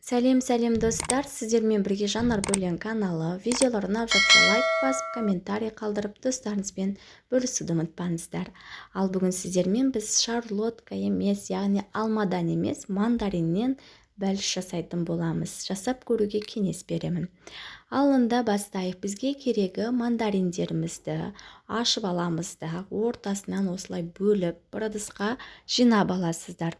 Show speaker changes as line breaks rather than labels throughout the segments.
Сәлем достар, сіздермен бірге Жанар Бөлен каналы. Видеолар ұнап жатса лайк басып, комментарий қалдырып, достарыңызбен бөлісуді ұмытпаңыздар. Ал бүгін сіздермен біз шарлотка емес, яғни алмадан емес, мандариннен бәліш жасайтын боламыз. Жасап көруге кеңес беремін. Ал онда бастайық. Бізге керегі мандариндерімізді ашып аламыз да, ортасынан осылай бөліп, бір ыдысқа жинап аласыздар.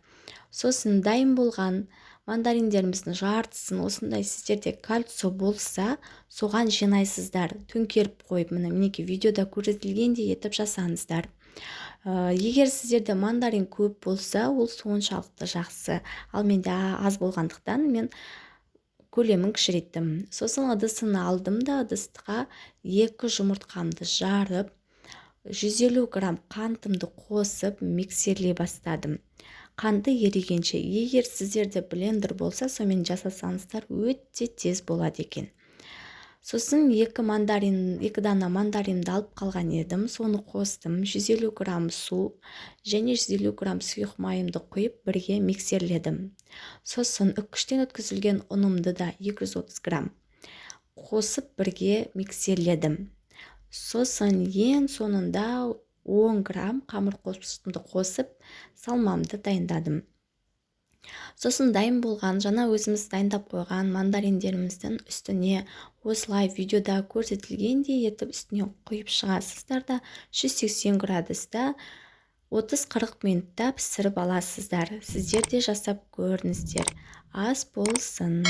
Сосын дайын болған мандариндеріміздің жартысын осындай сіздерде кальций болса, соған жинайсыздар. Төңкеріп қойып, мінекей видеода көрсетілгендей етіп жасаңыздар. Егер сіздерде мандарин көп болса, ол соншалықты жақсы. Ал менде аз болғандықтан мен көлемін кішірейттім. Сосын ыдысын алдым да, ыдысқа 2 жұмыртқамды жарып, 150 грамм қантымды қосып миксерлей бастадым. Қанты ерігенше, егер сіздерде блендер болса, сонымен жасасаңыздар өте тез болады екен. Сосын 2 дана мандаринді алып қалған едім, соны қостым. 150 грамм су және 150 грамм сұйық майымды құйып бірге миксерледім. Сосын үккіштен өткізілген ұнымды да 230 грамм қосып бірге миксерледім. Сосын ең соңында 10 грамм қамырқосқышымды қосып, салмамды дайындадым. Сосын дайын болған, жаңа өзіміз дайындап қойған мандариндеріміздің үстіне осылай видеода көрсетілгендей етіп үстіне құйып шығасыздар да 180 градуста 30-40 минутта пісіріп аласыздар. Сіздер де жасап көріңіздер. Ас болсын.